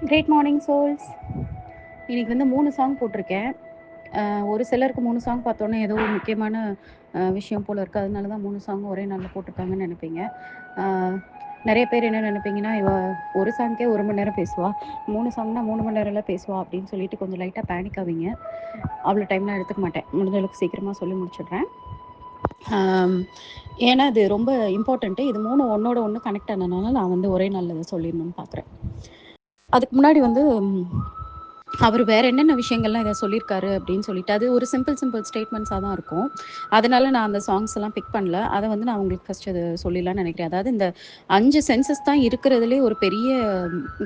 Great morning souls. இன்னைக்கு வந்து 3 song போட்டிருக்கேன். ஒரு சிலருக்கு 3 சாங் பார்த்தோன்னே ஏதோ ஒரு முக்கியமான விஷயம் போல இருக்கு. அதனால தான் 3 சாங் ஒரே நாள்ல போட்டிருக்காங்கன்னு நெனைப்பீங்க. அ நெறைய பேர் என்ன நெனைப்பீங்கன்னா, இவ ஒரு சாங்க்கே 1 மணி நேரம் பேசுவா. 3 சாங்னா 3 மணி நேரம்லாம் பேசுவா அப்படின்னு சொல்லிட்டு கொஞ்சம் லைட்டா பேனிக் ஆவீங்க. அவ்வளோ டைம்லாம் எடுத்துக்க மாட்டேன். முடிஞ்ச அளவுக்கு சீக்கிரமா சொல்லி முடிச்சுடுறேன். ஆம், ஏன்னா இது ரொம்ப இம்பார்ட்டன்ட்டு. இது 3 ஒண்ணோட ஒண்ணு கனெக்ட் ஆனதுனால நான் வந்து ஒரே நாள்ல இத சொல்லிடணும்னு பார்க்குறேன். அதுக்கு முன்னாடி வந்து அவரு வேற என்னென்ன விஷயங்கள்லாம் இத சொல்லியிருக்காரு அப்படின்னு சொல்லிட்டு, அது ஒரு சிம்பிள் ஸ்டேட்மெண்ட்ஸா தான் இருக்கும். அதனால நான் அந்த சாங்ஸ் எல்லாம் பிக் பண்ணல. அத வந்து நான் உங்களுக்கு ஃபர்ஸ்ட் அது சொல்லிடலாம்னு நெனைக்கிறேன். அதாவது இந்த 5 சென்சஸ் தான் இருக்கிறதுலயே ஒரு பெரிய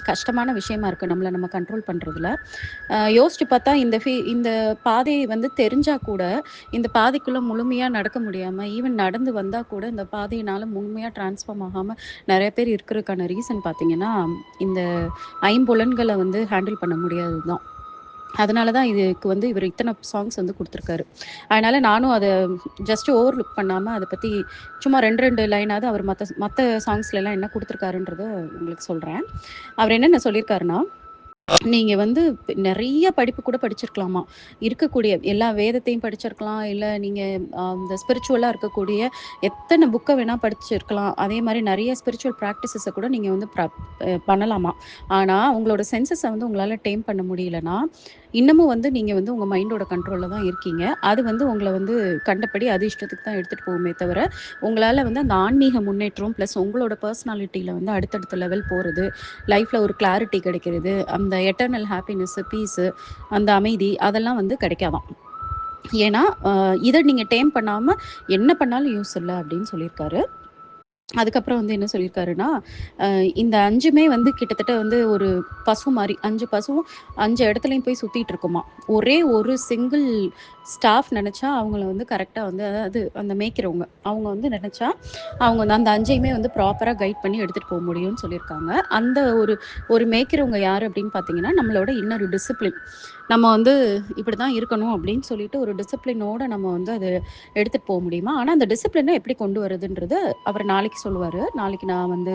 கஷ்டமான விஷயமா இருக்கு நம்ம கண்ட்ரோல் பண்றதுல. யோசிச்சு பார்த்தா இந்த பாதை வந்து தெரிஞ்சா கூட, இந்த பாதைக்குள்ள முழுமையா நடக்க முடியாம, ஈவன் நடந்து வந்தா கூட இந்த பாதையினால முழுமையா டிரான்ஸ்ஃபார்ம் ஆகாம நெறைய பேர் இருக்கிறதுக்கான ரீசன் பார்த்தீங்கன்னா, இந்த ஐம்புலன்கள வந்து ஹேண்டில் பண்ண முடியாதது தான். அதனால தான் இதுக்கு வந்து இவரு இத்தன சாங்ஸ் வந்து குடுத்துருக்காரு. அதனால நானும் அத ஜஸ்ட் ஓவர் லுக் பண்ணாம அத பத்தி சும்மா 2 லைனாவது அவர் மத்த மத்த சாங்ஸ்லலாம் என்ன குடுத்துருக்காருன்றத உங்களுக்கு சொல்றேன். அவர் என்னென்ன சொல்லியிருக்காருன்னா, நீங்க வந்து நெறைய படிப்பு கூட படிச்சிருக்கலாமா. இருக்கக்கூடிய எல்லா வேதத்தையும் படிச்சிருக்கலாம். இல்ல நீங்க இந்த ஸ்பிரிச்சுவலா இருக்கக்கூடிய எத்தன புக்க வேணா படிச்சிருக்கலாம். அதே மாரி நெறைய ஸ்பிரிச்சுவல் பிராக்டிஸஸ கூட நீங்க வந்து பண்ணலாமா. ஆனா, உங்களோட சென்சஸ வந்து உங்களால டேம் பண்ண முடியலன்னா, இன்னமும் வந்து நீங்க வந்து உங்க மைண்டோட கண்ட்ரோல்ல தான் இருக்கீங்க. அது வந்து உங்கள வந்து கண்டபடி அது இஷ்டத்துக்கு தான் எடுத்துட்டு போகுமே தவிர, உங்களால வந்து அந்த ஆன்மீக முன்னேற்றம் பிளஸ் உங்களோட பெர்சனாலிட்டில வந்து அடுத்தடுத்த லெவல் போறது, லைஃப்ல ஒரு கிளாரிட்டி கிடைக்கிறது, அந்த எட்டர்னல் ஹாப்பினஸ், பீஸு, அந்த அமைதி அதெல்லாம் வந்து கிடைக்காதாம். ஏன்னா, இத நீங்க டேம் பண்ணாம என்ன பண்ணாலும் யூஸ் இல்ல அப்படின்னு சொல்லியிருக்காரு. அதுக்கப்புறம் வந்து என்ன சொல்லியிருக்காருன்னா, இந்த 5மே வந்து கிட்டத்தட்ட வந்து ஒரு பசு மாரி. 5 பசுவும் 5 இடத்துலயும் போய் சுத்திட்டு இருக்குமாம். ஒரே ஒரு சிங்கிள் ஸ்டாஃப் நெனச்சா, அவங்கள வந்து கரெக்ட்டா வந்து அதாவது அந்த மேய்க்கிறவங்க. அவங்க வந்து நெனச்சா, அவங்க வந்து அந்த 5யுமே வந்து ப்ராப்பரா கைட் பண்ணி எடுத்துட்டு போ முடியும்னு சொல்லியிருக்காங்க. அந்த ஒரு ஒரு மேய்க்கிறவங்க யாரு அப்படின்னு பார்த்தீங்கன்னா, நம்மளோட இன்னர் டிசிப்ளின். நம்ம வந்து இப்படிதான் இருக்கணும் அப்படின்னு சொல்லிட்டு ஒரு டிசிப்ளினோட நம்ம வந்து அத எடுத்துட்டு போ முடியுமா? ஆனா, அந்த டிசிப்ளின எப்படி கொண்டு வரதுன்றது அவர் நாளைக்கு சொல்லுவாரு. நாளைக்கு நான் வந்து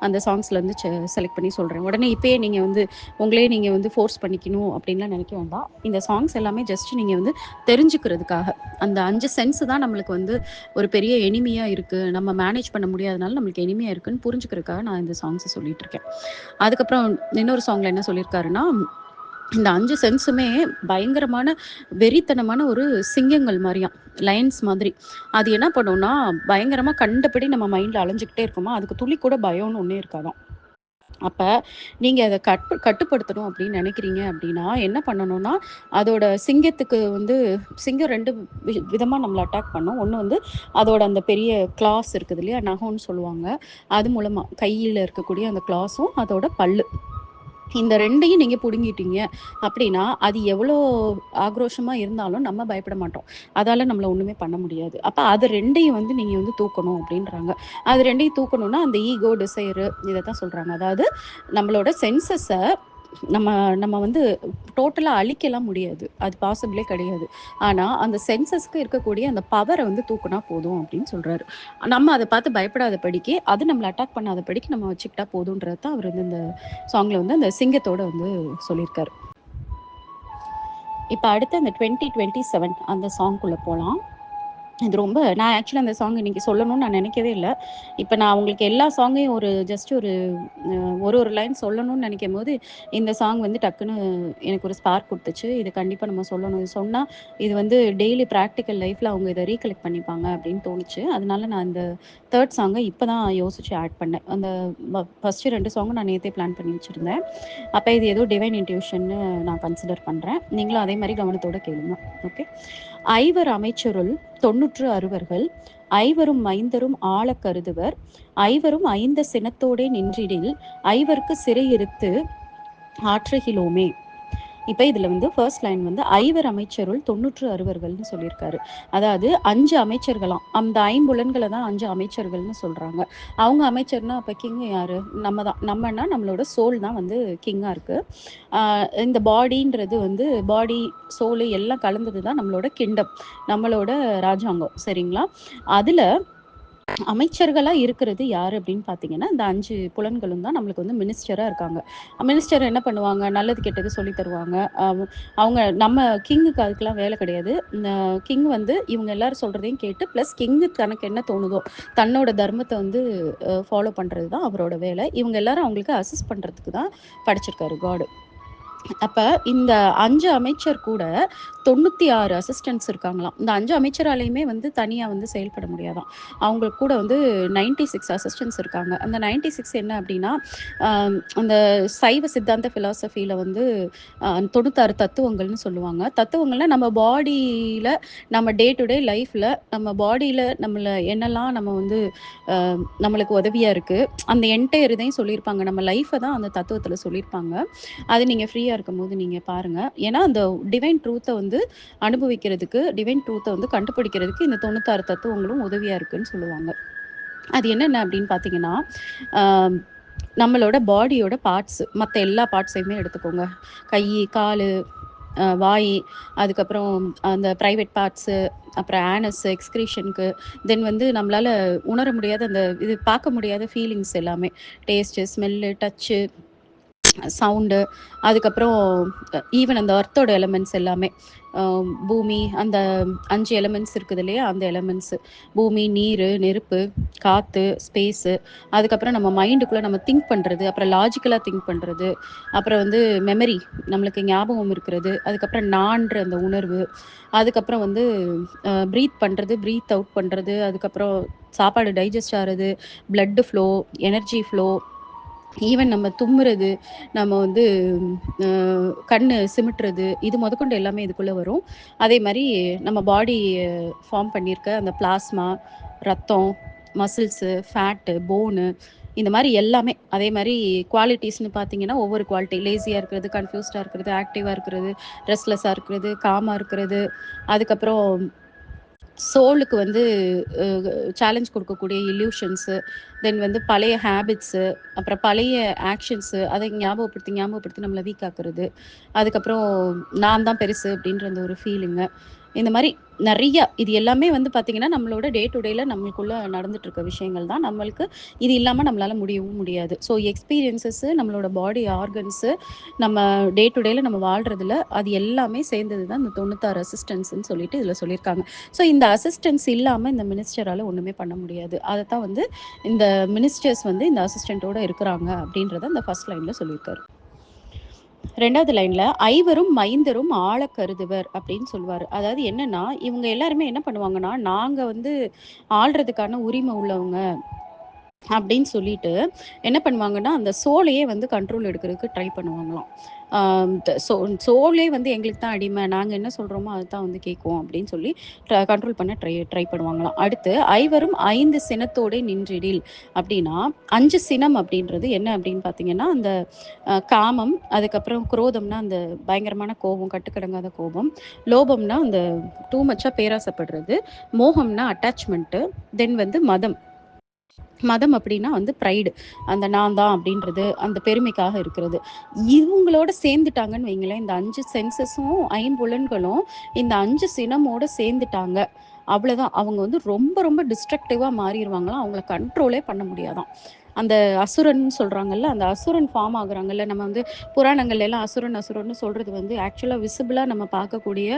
அந்த சாங்ஸ்லேருந்து செலக்ட் பண்ணி சொல்றேன். உடனே இப்பயே நீங்க வந்து உங்களையே நீங்க வந்து ஃபோர்ஸ் பண்ணிக்கணும் அப்படின்லாம் நெனைக்க வேண்டாம். இந்த சாங்ஸ் எல்லாமே ஜஸ்ட் நீங்க வந்து தெரிஞ்சுக்கிறதுக்காக. அந்த 5 சென்ஸ் தான் நம்மளுக்கு வந்து ஒரு பெரிய எனிமியா இருக்கு. நம்ம மேனேஜ் பண்ண முடியாதனால நம்மளுக்கு எனிமியா இருக்குன்னு புரிஞ்சுக்கிறதுக்காக நான் இந்த சாங்ஸ சொல்லிட்டு இருக்கேன். அதுக்கப்புறம் இன்னொரு சாங்ல என்ன சொல்லியிருக்காருன்னா, இந்த 5 சென்ஸுமே பயங்கரமான வெறித்தனமான ஒரு சிங்கங்கள் மாரியாம். லயன்ஸ் மாதிரி. அது என்ன பண்ணும்னா, பயங்கரமா கண்டபடி நம்ம மைண்ட்ல அலைஞ்சுகிட்டே இருக்குமா, அதுக்கு துளி கூட பயம்னு ஒண்ணே இருக்காதாம். அப்ப நீங்க அத கட்டுப்படுத்தணும் அப்படின்னு நினைக்கிறீங்க அப்படின்னா, என்ன பண்ணணும்னா, அதோட சிங்கத்துக்கு வந்து சிங்கம் 2 விதமா நம்மள அட்டாக் பண்ணும். ஒண்ணு வந்து அதோட அந்த பெரிய கிளாஸ் இருக்குது இல்லையா? நகம்னு சொல்லுவாங்க. அது மூலமா கையில இருக்கக்கூடிய அந்த கிளாஸும், அதோட பல்லு. இந்த 2யும் நீங்க புடுங்கிட்டீங்க அப்படின்னா, அது எவ்வளோ ஆக்ரோஷமா இருந்தாலும் நம்ம பயப்பட மாட்டோம். அதால நம்மள ஒண்ணுமே பண்ண முடியாது. அப்ப அது 2யும் வந்து நீங்க வந்து தூக்கணும் அப்படின்றாங்க. அது 2யும் தூக்கணும்னா, அந்த ஈகோ, டிசைர் இதத்தான் சொல்றாங்க. அதாவது நம்மளோட சென்சஸ நம்ம நம்ம வந்து டோட்டலா அழிக்கலாம் முடியாது. அது பாசிபிளே கிடையாது. ஆனா, அந்த சென்சஸ்க்கு இருக்கக்கூடிய அந்த பவர வந்து தூக்குனா போதும் அப்படின்னு சொல்றாரு. நம்ம அத பார்த்து பயப்படாத படிக்கு, அது நம்மள அட்டாக் பண்ணாத படிக்கு நம்ம வச்சுக்கிட்டா போதும்ன்றது தான் அவர் வந்து இந்த சாங்ல வந்து அந்த சிங்கத்தோட வந்து சொல்லியிருக்காரு. இப்ப அடுத்து அந்த 2027 அந்த சாங்க்குள்ள போலாம். இது ரொம்ப நான் ஆக்சுவலா அந்த சாங் இன்னைக்கு சொல்லணும்னு நான் நினைக்கவே இல்ல. இப்ப நான் உங்களுக்கு எல்லா சாங்கையும் ஒரு ஜஸ்ட் ஒரு ஒரு லைன் சொல்லணும்னு நினைக்கும்போது, இந்த சாங் வந்து டக்குன்னு எனக்கு ஒரு ஸ்பார்க் குடுத்துச்சு. இது கண்டிப்பா நம்ம சொல்லணும். இது சொன்னா, இது வந்து டெய்லி பிராக்டிகல் லைஃப்ல அவங்க இத ரீகலெக்ட் பண்ணிப்பாங்க அப்படின்னு தோணுச்சு. அதனால நான் இந்த 3 சாங்க இப்ப தான் யோசிச்சு ஆட் பண்ணேன். அந்த ஃபர்ஸ்ட் 2 சாங்கும் நான் நேத்தே பிளான் பண்ணி வச்சிருந்தேன். அப்ப இது ஏதோ டிவைன் இன்ட்யூஷன்னு நான் கன்சிடர் பண்றேன். நீங்களும் அதே மாரி கவனத்தோட கேளுங்க. ஓகே. ஐவர் அமைச்சருள் 96 ஐவரும் மைந்தரும் ஆளக் கருதுவர். ஐவரும் ஐந்த சினத்தோடே நின்றிடில் ஐவர்க்கு சிறையிருத்து ஆற்றுகிலோமே. இப்ப இதுல வந்து ஃபர்ஸ்ட் லைன் வந்து ஐவர் அமைச்சருள் 96 சொல்லியிருக்காரு. அதாவது 5 அமைச்சர்களாம். அந்த ஐம்புலன்கள தான் 5 அமைச்சர்கள்னு சொல்றாங்க. அவங்க அமைச்சர்னா அப்ப கிங் யாரு? நம்ம தான். நம்மனா நம்மளோட சோல் தான் வந்து கிங்கா இருக்கு. ஆ இந்த பாடின்றது வந்து பாடி, சோலு எல்லாம் கலந்தது தான் நம்மளோட கிங்டம். நம்மளோட ராஜாங்கம். சரிங்களா? அதுல அமைச்சர்களா இருக்கிறது யாரு அப்படின்னு பார்த்தீங்கன்னா, இந்த 5 புலன்களும் தான் நம்மளுக்கு வந்து மினிஸ்டரா இருக்காங்க. மினிஸ்டர் என்ன பண்ணுவாங்க? நல்லது, கெட்டது சொல்லி தருவாங்க. அவங்க நம்ம கிங்குக்கு அதுக்கெல்லாம் வேலை கிடையாது. கிங் வந்து இவங்க எல்லாரும் சொல்றதையும் கேட்டு, பிளஸ் கிங்கு தனக்கு என்ன தோணுதோ, தன்னோட தர்மத்த வந்து ஃபாலோ பண்றது தான் அவரோட வேலை. இவங்க எல்லாரும் அவங்களுக்கு அசிஸ்ட் பண்றதுக்கு தான் படைச்சிருக்காரு காட். அப்ப இந்த 5 அமைச்சர் கூட 96 அசிஸ்டன்ட்ஸ் இருக்காங்களாம். இந்த 5 அமைச்சராலயுமே வந்து தனியா வந்து செயல்பட முடியாதாம். அவங்க கூட வந்து 96 அசிஸ்டன்ட்ஸ் இருக்காங்க. அந்த 96 என்ன அப்டின்னா, அ அந்த சைவ சித்தாந்த பிலாசபில வந்து 96 தத்துவங்கள்னு சொல்லுவாங்க. தத்துவங்கள்னா நம்ம பாடியில நம்ம டே டு டே லைஃப்ல நம்ம பாடியில நம்மள என்னெல்லாம் நம்ம வந்து நம்மளுக்கு உதவியா இருக்கு. அந்த என்டையர் இதையும் சொல்லியிருப்பாங்க. நம்ம லைஃப தான் அந்த தத்துவத்துல சொல்லியிருப்பாங்க. அது நீங்க ஃப்ரீயா இருக்கும்போது நீங்க பாருங்க. ஏன்னா, அந்த டிவைன் ட்ரூத்த வந்து அனுபவிக்கிறதுக்கு, டிவைன் ட்ரூத்த வந்து கண்டுபிடிக்கிறதுக்கு இந்த 96 தத்துவங்களும் உதவியா இருக்குன்னு சொல்லுவாங்க. அது என்னென்ன அப்படின்னு பார்த்தீங்கன்னா, ஆ நம்மளோட பாடியோட பார்ட்ஸ் மத்த எல்லா பார்ட்ஸையுமே எடுத்துக்கோங்க. கை, காலு, வாய், அதுக்கப்புறம் அந்த பிரைவேட் பார்ட்ஸு, அப்புறம் ஆனஸ், எக்ஸ்கிரீஷனுக்கு, தென் வந்து நம்மளால உணர முடியாத அந்த இது பார்க்க முடியாத ஃபீலிங்ஸ் எல்லாமே. டேஸ்ட்டு, ஸ்மெல்லு, டச்சு, சவுண்டு, அதுக்கப்புறம் ஈவன் அந்த எர்த்தோட எலமெண்ட்ஸ் எல்லாமே. பூமி அந்த 5 எலமெண்ட்ஸ் இருக்குது இல்லையா? அந்த எலமெண்ட்ஸு. பூமி, நீரு, நெருப்பு, காத்து, ஸ்பேஸு, அதுக்கப்புறம் நம்ம மைண்டுக்குள்ள நம்ம திங்க் பண்றது, அப்புறம் லாஜிக்கலா திங்க் பண்றது, அப்புறம் வந்து மெமரி நம்மளுக்கு ஞாபகம் இருக்கிறது, அதுக்கப்புறம் நான்ற அந்த உணர்வு, அதுக்கப்புறம் வந்து ப்ரீத் பண்றது, ப்ரீத் அவுட் பண்றது, அதுக்கப்புறம் சாப்பாடு டைஜஸ்ட் ஆறது, blood flow, energy flow, even நம்ம தும்முறது, நம்ம வந்து அ கண்ணு சிமிட்டுறது, இது மொதற்கொண்டு எல்லாமே இதுக்குள்ள வரும். அதே மாரி நம்ம பாடி ஃபார்ம் பண்ணியிருக்க அந்த பிளாஸ்மா, ரத்தம், மசில்ஸு, ஃபேட்டு, போனு இந்த மாரி எல்லாமே. அதே மாரி குவாலிட்டீஸ்ன்னு பார்த்தீங்கன்னா, ஒவ்வொரு குவாலிட்டி லேசியா இருக்கிறது, கன்ஃப்யூஸ்டா இருக்கிறது, ஆக்டிவா இருக்கிறது, ரெஸ்ட்லெஸ்ஸா இருக்கிறது, காமா இருக்கிறது, அதுக்கப்புறம் சோலுக்கு வந்து அ சேலஞ்ச் குடுக்கக்கூடிய இல்யூஷன்ஸு, தென் வந்து பழைய ஹேபிட்ஸு, அப்புறம் பழைய ஆக்ஷன்ஸு அதை ஞாபகப்படுத்தி, ஞாபகப்படுத்தி நம்மள வீக் ஆக்குறது. அதுக்கப்புறம் நான் தான் பெருசு அப்படின்ற அந்த ஒரு ஃபீலிங்கு. இந்த மாரி நெறைய இது எல்லாமே வந்து பார்த்தீங்கன்னா, நம்மளோட டே டு டேல நம்மளுக்குள்ள நடந்துட்டு இருக்க விஷயங்கள் தான். நம்மளுக்கு இது இல்லாம நம்மளால முடியவும் முடியாது. ஸோ எக்ஸ்பீரியன்ஸஸு, நம்மளோட பாடி ஆர்கன்ஸு, நம்ம டே டு டேல நம்ம வாழ்றதுல அது எல்லாமே சேர்ந்தது தான் இந்த 96 அசிஸ்டன்ஸ்ன்னு சொல்லிட்டு இதில சொல்லியிருக்காங்க. ஸோ இந்த அசிஸ்டன்ஸ் இல்லாம இந்த மினிஸ்டரால ஒண்ணுமே பண்ண முடியாது. அதத்தான் வந்து இந்த மினிஸ்டர்ஸ் வந்து இந்த அசிஸ்டன்ட்டோட இருக்கிறாங்க அப்படின்றத அந்த ஃபர்ஸ்ட் லைன்ல சொல்லியிருக்காரு. 2வது லைன்ல "ஐவரும் மைந்தரும் ஆளக் கருதுவர்" அப்படின்னு சொல்லுவாரு. அதாவது என்னன்னா, இவங்க எல்லாருமே என்ன பண்ணுவாங்கன்னா, நாங்க வந்து ஆள்றதுக்கான உரிமை உள்ளவங்க அப்படின்னு சொல்லிட்டு என்ன பண்ணுவாங்கன்னா, அந்த சோலையே வந்து கண்ட்ரோல் எடுக்கிறதுக்கு ட்ரை பண்ணுவாங்களாம். ஆ த சோ சோலே வந்து எங்களுக்கு தான் அடிமை. நாங்க என்ன சொல்றோமோ, அதுதான் வந்து கேட்கும் அப்படின்னு சொல்லி கண்ட்ரோல் பண்ண ட்ரை ட்ரை பண்ணுவாங்களாம். அடுத்து "ஐவரும் 5 சினத்தோடே நின்றிடில்" அப்படின்னா, 5 சினம் அப்படின்றது என்ன அப்படின்னு பார்த்தீங்கன்னா, அந்த காமம், அதுக்கப்புறம் குரோதம்னா அந்த பயங்கரமான கோபம், கட்டுக்கடங்காத கோபம், லோபம்னா அந்த டூ மச்சா பேராசைப்படுறது, மோகம்னா அட்டாச்மென்ட்டு, தென் வந்து மதம். மதம் அப்படின்னா வந்து ப்ரைடு. அந்த நான் தான் அப்படின்றது, அந்த பெருமைக்காக இருக்கிறது. இவங்களோட சேர்ந்துட்டாங்கன்னு வைங்களேன், இந்த 5 சென்சஸும், ஐம்புலன்களும் இந்த 5 சினமோட சேர்ந்துட்டாங்க. அவ்வளோதான். அவங்க வந்து ரொம்ப ரொம்ப டிஸ்ட்ரக்டிவா மாறிருவாங்களாம். அவங்கள கண்ட்ரோலே பண்ண முடியாதாம். அந்த அசுரன் சொல்றாங்கல்ல, அந்த அசுரன் ஃபார்ம் ஆகுறாங்கல்ல, நம்ம வந்து புராணங்கள்ல எல்லாம் அசுரன் அசுரன்னு சொல்றது வந்து ஆக்சுவலா விசிபிளா நம்ம பார்க்கக்கூடிய,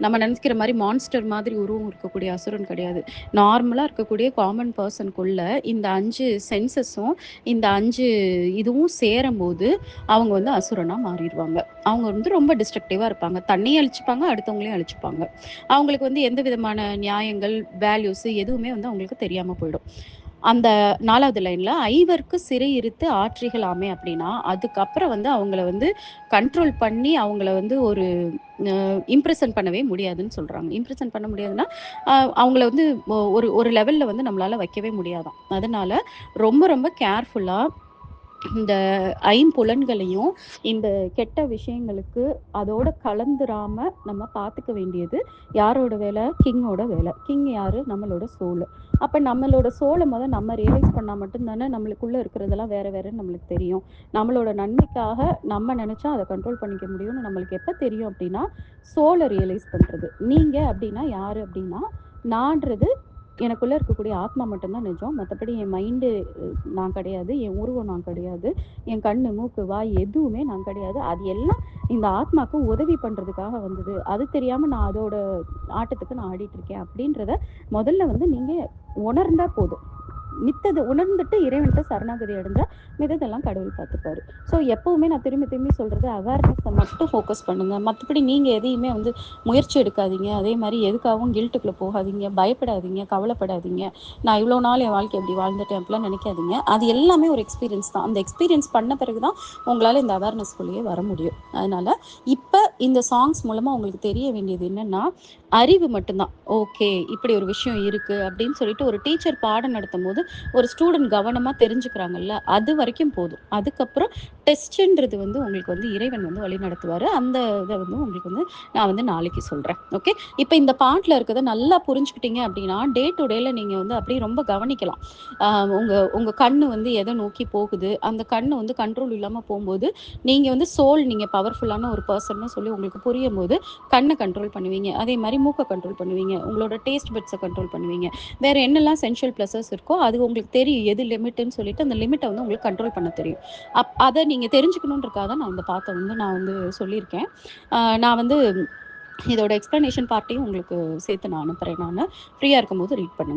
நம்ம நினைக்கிற மாரி மான்ஸ்டர் மாதிரி உருவம் இருக்கக்கூடிய அசுரன் கிடையாது. நார்மலா இருக்கக்கூடிய காமன் பெர்சனுக்குள்ள இந்த 5 சென்சஸும், இந்த 5 இதுவும் சேரும்போது, அவங்க வந்து அசுரனா மாறிருவாங்க. அவங்க வந்து ரொம்ப டிஸ்ட்ரக்டிவா இருப்பாங்க. தன்னையும் அழிச்சுப்பாங்க, அடுத்தவங்களையும் அழிச்சுப்பாங்க. அவங்களுக்கு வந்து எந்த விதமான நியாயங்கள், வேல்யூஸ் எதுவுமே வந்து அவங்களுக்கு தெரியாம போயிடும். அந்த 4வது லைன்ல "ஐவர்க்கு சிறை இருத்து ஆற்றிகளாமே" அப்படின்னா, அதுக்கப்புறம் வந்து அவங்கள வந்து கண்ட்ரோல் பண்ணி, அவங்கள வந்து ஒரு இம்ப்ரெசன் பண்ணவே முடியாதுன்னு சொல்றாங்க. இம்ப்ரெசன் பண்ண முடியாதுன்னா, அ அவங்கள வந்து ஒரு ஒரு லெவல்ல வந்து நம்மளால வைக்கவே முடியாதாம். அதனால ரொம்ப ரொம்ப கேர்ஃபுல்லா இந்த ஐம்புலன்களையும் இந்த கெட்ட விஷயங்களுக்கு அதோட கலந்துராம நம்ம பார்த்துக்க வேண்டியது யாரோட வேலை? கிங்கோட வேலை. கிங் யாரு? நம்மளோட சோலு. அப்ப நம்மளோட சோல நம்ம ரியலைஸ் பண்ணா மட்டும் தானே நம்மளுக்குள்ள இருக்கிறதெல்லாம் வேற வேறன்னு நம்மளுக்கு தெரியும். நம்மளோட நன்மைக்காக நம்ம நினைச்சா அத கண்ட்ரோல் பண்ணிக்க முடியும்னு நம்மளுக்கு எப்ப தெரியும் அப்படின்னா, சோல ரியலைஸ் பண்றது. நீங்க அப்படின்னா யாரு அப்படின்னா, நான்றது எனக்குள்ள இருக்கக்கூடிய ஆத்மா மட்டும் தான் நிஜம். மத்தபடி என் மைண்டு நான் கிடையாது. என் உருவம் நான் கிடையாது. என் கண்ணு, மூக்கு, வாய் எதுவுமே நான் கிடையாது. அது எல்லாம் இந்த ஆத்மாக்கு உதவி பண்றதுக்காக வந்தது. அது தெரியாம நான் அதோட ஆட்டத்துக்கு நான் ஆடிட்டு இருக்கேன் அப்படின்றத முதல்ல வந்து நீங்க உணர்ந்தா போதும். மித்தது உணர்ந்துட்டு இறைவன்ட்ட சரணாகதி அடைஞ்சா, மித்ததெல்லாம் கடவுள் பார்த்துப்பாரு. ஸோ எப்பவுமே நான் திரும்பி திரும்பி சொல்றது அவேர்னஸ மட்டும் ஃபோக்கஸ் பண்ணுங்க. மத்தபடி நீங்க எதையுமே வந்து முயற்சி எடுக்காதீங்க. அதே மாரி எதுக்காகவும் கில்ட்டுக்குள்ள போகாதீங்க. பயப்படாதீங்க, கவலைப்படாதீங்க. நான் இவ்வளோ நாள் என் வாழ்க்கை இப்படி வாழ்ந்துட்டேன் அப்படிலாம் நினைக்காதீங்க. அது எல்லாமே ஒரு எக்ஸ்பீரியன்ஸ் தான். அந்த எக்ஸ்பீரியன்ஸ் பண்ண பிறகு தான் உங்களால இந்த அவேர்னஸ்குள்ளேயே வர முடியும். அதனால இப்ப இந்த சாங்ஸ் மூலமா உங்களுக்கு தெரிய வேண்டியது என்னன்னா, அறிவு மட்டும் தான். ஓகே, இப்படி ஒரு விஷயம் இருக்கு அப்படின்னு சொல்லிட்டு ஒரு டீச்சர் பாடம் நடத்தும்போது, ஒரு ஸ்டூடெண்ட் கவனமா தெரிஞ்சுக்கிறாங்கல்ல, அது வரைக்கும் போதும். அதுக்கப்புறம் டெஸ்ட்ன்றது வந்து உங்களுக்கு வந்து இறைவன் வந்து வழிநடத்துவாரு. அந்த இத வந்து உங்களுக்கு வந்து நான் வந்து நாளைக்கு சொல்றேன். ஓகே. இப்ப இந்த பாட்டுல இருக்கத நல்லா புரிஞ்சுக்கிட்டீங்க அப்படின்னா, டே டு டேல நீங்க வந்து அப்படியே ரொம்ப கவனிக்கலாம். அ உங்க உங்க கண்ணு வந்து எத நோக்கி போகுது, அந்த கண்ணு வந்து கண்ட்ரோல் இல்லாம போம்போது, நீங்க வந்து நீங்க பவர்ஃபுல்லான ஒரு பெர்சன்னு சொல்லி உங்களுக்கு புரியும்போது, கண்ண கண்ட்ரோல் பண்ணுவீங்க. அதே மாரி மூக்க கண்ட்ரோல் பண்ணுவீங்க. உங்களோட டேஸ்ட் பட்ஸ கண்ட்ரோல் பண்ணுவீங்க. வேற என்னெல்லாம் சென்சுவல் ப்ளஷர்ஸ் இருக்கோ, அது உங்களுக்கு தெரியும். எது லிமிட்டுன்னு சொல்லிட்டு, அந்த லிமிட்ட வந்து உங்களுக்கு கண்ட்ரோல் பண்ண தெரியும். அத நீங்க தெரிஞ்சுக்கணுன்றதுக்காக தான் நான் இந்த பாத்த வந்து நான் வந்து சொல்லியிருக்கேன். நான் வந்து இதோட எக்ஸ்ப்ளனேஷன் பார்ட்டையும் உங்களுக்கு சேர்த்து நான் அனுப்புறேன் நானு. ஃப்ரீயா இருக்கும்போது ரீட் பண்ணுங்க.